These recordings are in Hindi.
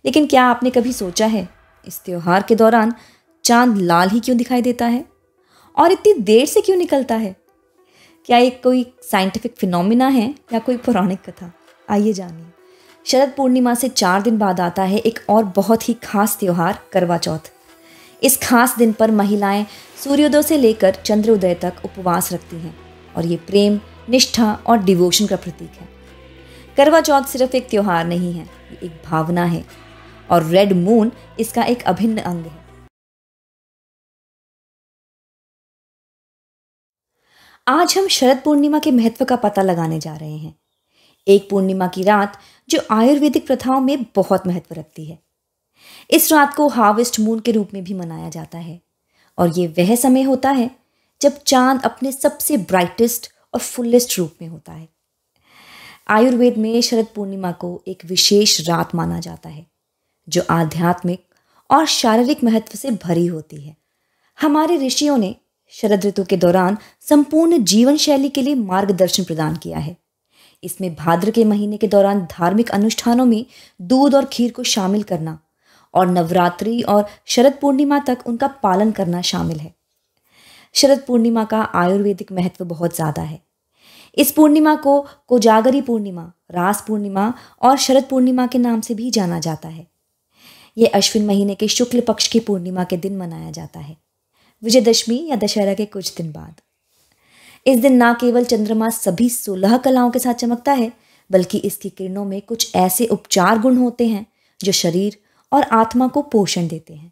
लेकिन क्या आपने कभी सोचा है इस त्योहार के दौरान चांद लाल ही क्यों दिखाई देता है और इतनी देर से क्यों निकलता है? क्या ये कोई साइंटिफिक फिनोमिना है या कोई पौराणिक कथा? आइए जानिए। शरद पूर्णिमा से 4 दिन बाद आता है एक और बहुत ही खास त्योहार करवा चौथ। इस खास दिन पर महिलाएं सूर्योदय से लेकर चंद्रोदय तक उपवास रखती हैं और ये प्रेम, निष्ठा और डिवोशन का प्रतीक है। करवा चौथ सिर्फ एक त्योहार नहीं है, ये एक भावना है और रेड मून इसका एक अभिन्न अंग है। आज हम शरद पूर्णिमा के महत्व का पता लगाने जा रहे हैं। एक पूर्णिमा की रात जो आयुर्वेदिक प्रथाओं में बहुत महत्व रखती है। इस रात को हार्वेस्ट मून के रूप में भी मनाया जाता है और ये वह समय होता है जब चांद अपने सबसे ब्राइटेस्ट और फुलेस्ट रूप में होता है। आयुर्वेद में शरद पूर्णिमा को एक विशेष रात माना जाता है जो आध्यात्मिक और शारीरिक महत्व से भरी होती है। हमारे ऋषियों ने शरद ऋतु के दौरान संपूर्ण जीवन शैली के लिए मार्गदर्शन प्रदान किया है। इसमें भाद्र के महीने के दौरान धार्मिक अनुष्ठानों में दूध और खीर को शामिल करना और नवरात्रि और शरद पूर्णिमा तक उनका पालन करना शामिल है। शरद पूर्णिमा का आयुर्वेदिक महत्व बहुत ज़्यादा है। इस पूर्णिमा को कोजागरी पूर्णिमा, रास पूर्णिमा और शरद पूर्णिमा के नाम से भी जाना जाता है। ये अश्विन महीने के शुक्ल पक्ष की पूर्णिमा के दिन मनाया जाता है, विजयदशमी या दशहरा के कुछ दिन बाद। इस दिन न केवल चंद्रमा सभी 16 कलाओं के साथ चमकता है, बल्कि इसकी किरणों में कुछ ऐसे उपचार गुण होते हैं जो शरीर और आत्मा को पोषण देते हैं।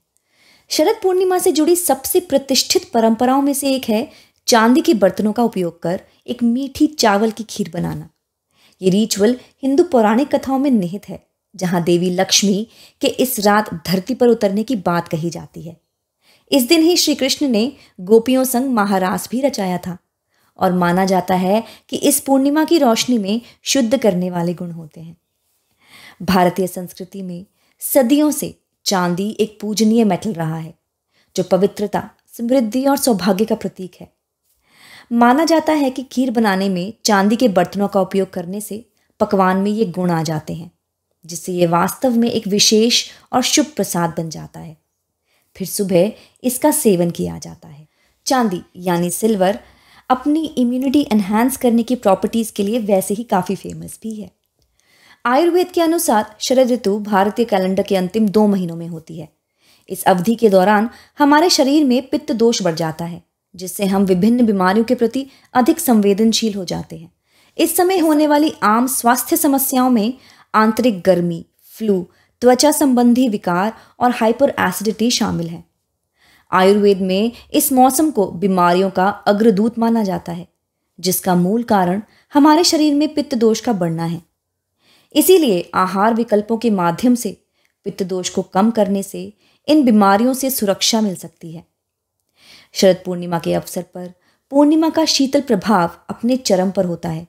शरद पूर्णिमा से जुड़ी सबसे प्रतिष्ठित परंपराओं में से एक है चांदी के बर्तनों का उपयोग कर एक मीठी चावल की खीर बनाना। ये रिचुअल हिंदू पौराणिक कथाओं में निहित है, जहां देवी लक्ष्मी के इस रात धरती पर उतरने की बात कही जाती है। इस दिन ही श्री कृष्ण ने गोपियों संग महारास भी रचाया था और माना जाता है कि इस पूर्णिमा की रोशनी में शुद्ध करने वाले गुण होते हैं। भारतीय संस्कृति में सदियों से चांदी एक पूजनीय मेटल रहा है जो पवित्रता, समृद्धि और सौभाग्य का प्रतीक है। माना जाता है कि खीर बनाने में चांदी के बर्तनों का उपयोग करने से पकवान में ये गुण आ जाते हैं, जिससे ये वास्तव में एक विशेष और शुभ प्रसाद बन जाता है। फिर सुबह इसका सेवन किया जाता है। चांदी यानी सिल्वर अपनी इम्यूनिटी एनहांस करने की प्रॉपर्टीज के लिए वैसे ही काफ़ी फेमस भी है। आयुर्वेद के अनुसार शरद ऋतु भारतीय कैलेंडर के अंतिम 2 महीनों में होती है। इस अवधि के दौरान हमारे शरीर में पित्त दोष बढ़ जाता है, जिससे हम विभिन्न बीमारियों के प्रति अधिक संवेदनशील हो जाते हैं। इस समय होने वाली आम स्वास्थ्य समस्याओं में आंतरिक गर्मी, फ्लू, त्वचा संबंधी विकार और हाइपर एसिडिटी शामिल है। आयुर्वेद में इस मौसम को बीमारियों का अग्रदूत माना जाता है, जिसका मूल कारण हमारे शरीर में पित्त दोष का बढ़ना है। इसीलिए आहार विकल्पों के माध्यम से पित्त दोष को कम करने से इन बीमारियों से सुरक्षा मिल सकती है। शरद पूर्णिमा के अवसर पर पूर्णिमा का शीतल प्रभाव अपने चरम पर होता है।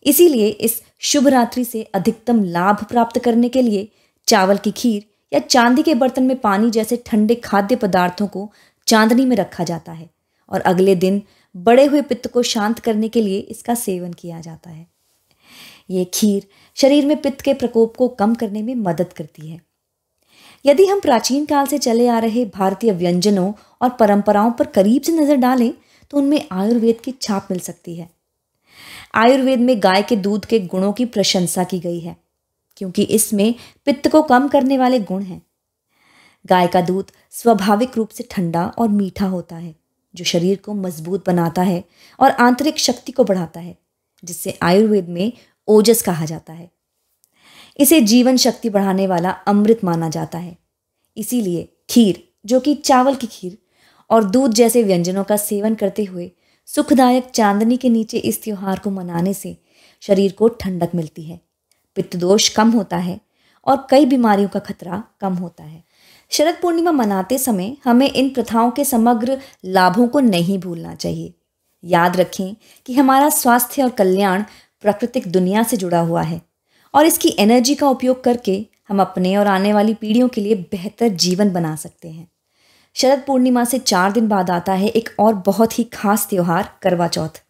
इसीलिए इस शुभ रात्रि से अधिकतम लाभ प्राप्त करने के लिए चावल की खीर या चांदी के बर्तन में पानी जैसे ठंडे खाद्य पदार्थों को चांदनी में रखा जाता है और अगले दिन बढ़े हुए पित्त को शांत करने के लिए इसका सेवन किया जाता है। ये खीर शरीर में पित्त के प्रकोप को कम करने में मदद करती है। यदि हम प्राचीन काल से चले आ रहे भारतीय व्यंजनों और परंपराओं पर करीब से नजर डालें तो उनमें आयुर्वेद की छाप मिल सकती है। आयुर्वेद में गाय के दूध के गुणों की प्रशंसा की गई है, क्योंकि इसमें पित्त को कम करने वाले गुण हैं। गाय का दूध स्वाभाविक रूप से ठंडा और मीठा होता है, जो शरीर को मजबूत बनाता है और आंतरिक शक्ति को बढ़ाता है, जिससे आयुर्वेद में ओजस कहा जाता है। इसे जीवन शक्ति बढ़ाने वाला अमृत माना जाता है। इसीलिए खीर, जो कि चावल की खीर और दूध जैसे व्यंजनों का सेवन करते हुए सुखदायक चांदनी के नीचे इस त्योहार को मनाने से शरीर को ठंडक मिलती है, पित्त दोष कम होता है और कई बीमारियों का खतरा कम होता है। शरद पूर्णिमा मनाते समय हमें इन प्रथाओं के समग्र लाभों को नहीं भूलना चाहिए। याद रखें कि हमारा स्वास्थ्य और कल्याण प्राकृतिक दुनिया से जुड़ा हुआ है और इसकी एनर्जी का उपयोग करके हम अपने और आने वाली पीढ़ियों के लिए बेहतर जीवन बना सकते हैं। शरद पूर्णिमा से 4 दिन बाद आता है एक और बहुत ही खास त्योहार करवा चौथ।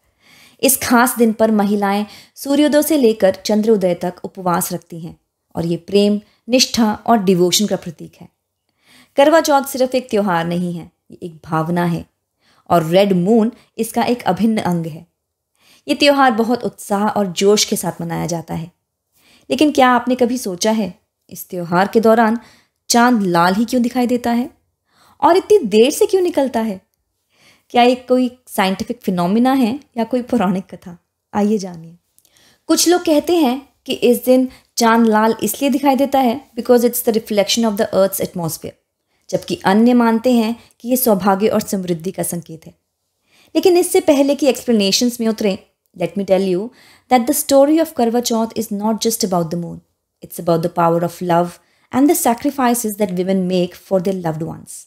इस खास दिन पर महिलाएं सूर्योदय से लेकर चंद्रोदय तक उपवास रखती हैं और ये प्रेम, निष्ठा और डिवोशन का प्रतीक है। करवा चौथ सिर्फ एक त्योहार नहीं है, ये एक भावना है और रेड मून इसका एक अभिन्न अंग है। ये त्योहार बहुत उत्साह और जोश के साथ मनाया जाता है। लेकिन क्या आपने कभी सोचा है, इस त्योहार के दौरान चांद लाल ही क्यों दिखाई देता है और इतनी देर से क्यों निकलता है? क्या ये कोई साइंटिफिक फिनोमिना है या कोई पौराणिक कथा? आइए जानिए। कुछ लोग कहते हैं कि इस दिन चांद लाल इसलिए दिखाई देता है because it's the reflection of the earth's atmosphere, जबकि अन्य मानते हैं कि ये सौभाग्य और समृद्धि का संकेत है। लेकिन इससे पहले कि एक्सप्लेनेशंस में उतरें, let me tell you that the story of Karva Chauth is not just about the moon, it's about the power of love and the sacrifices that women make for their loved ones.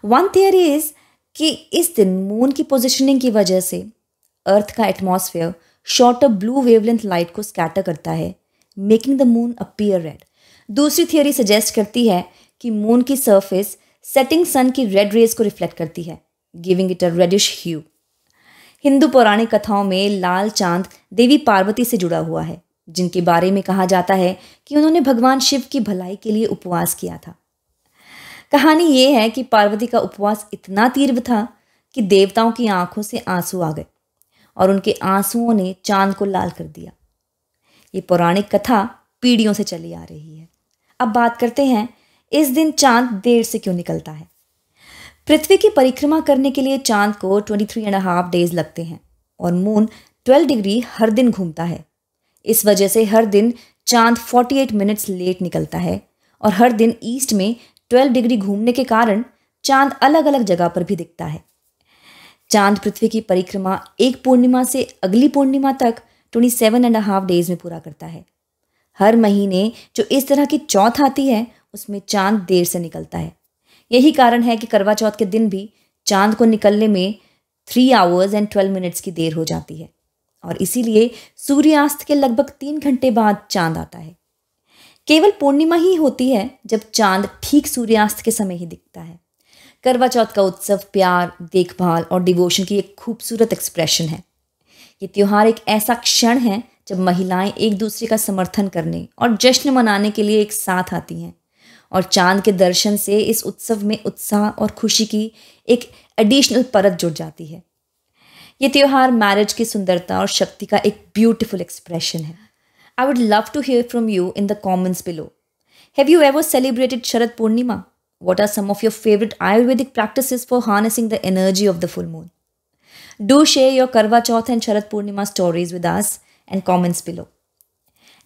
One theory is कि इस दिन मून की पोजिशनिंग की वजह से अर्थ का atmosphere shorter blue wavelength light को स्कैटर करता है, making the moon appear red. दूसरी थियरी सजेस्ट करती है कि मून की सरफेस सेटिंग सन की रेड रेज को रिफ्लेक्ट करती है, गिविंग इट अ रेडिश ह्यू। हिंदू पौराणिक कथाओं में लाल चांद देवी पार्वती से जुड़ा हुआ है, जिनके बारे में कहा जाता है कि उन्होंने भगवान शिव की भलाई के लिए उपवास किया था। कहानी ये है कि पार्वती का उपवास इतना तीव्र था कि देवताओं की आंखों से आंसू आ गए और उनके आंसुओं ने चांद को लाल कर दिया। ये पौराणिक कथा पीढ़ियों से चली आ रही है। अब बात करते हैं इस दिन चांद देर से क्यों निकलता है। पृथ्वी की परिक्रमा करने के लिए चांद को 23.5 डेज लगते हैं और मून 12 डिग्री हर दिन घूमता है। इस वजह से हर दिन चांद 48 मिनट्स लेट निकलता है और हर दिन ईस्ट में 12 डिग्री घूमने के कारण चांद अलग अलग जगह पर भी दिखता है। चांद पृथ्वी की परिक्रमा एक पूर्णिमा से अगली पूर्णिमा तक 27.5 डेज में पूरा करता है। हर महीने जो इस तरह की चौथ आती है उसमें चांद देर से निकलता है। यही कारण है कि करवा चौथ के दिन भी चांद को निकलने में 3 आवर्स एंड 12 मिनट्स की देर हो जाती है और इसीलिए सूर्यास्त के लगभग 3 घंटे बाद चांद आता है। केवल पूर्णिमा ही होती है जब चांद ठीक सूर्यास्त के समय ही दिखता है। करवा चौथ का उत्सव प्यार, देखभाल और डिवोशन की एक खूबसूरत एक्सप्रेशन है। ये त्यौहार एक ऐसा क्षण है जब महिलाएं एक दूसरे का समर्थन करने और जश्न मनाने के लिए एक साथ आती हैं और चांद के दर्शन से इस उत्सव में उत्साह और खुशी की एक एडिशनल परत जुड़ जाती है। ये त्यौहार मैरिज की सुंदरता और शक्ति का एक ब्यूटीफुल एक्सप्रेशन है। I would love to hear from you in the comments below. Have you ever celebrated Sharad Purnima? What are some of your favorite Ayurvedic practices for harnessing the energy of the full moon? Do share your Karwa Chauth and Sharad Purnima stories with us and comments below.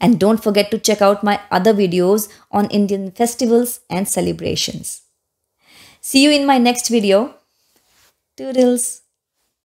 And don't forget to check out my other videos on Indian festivals and celebrations. See you in my next video. Toodles!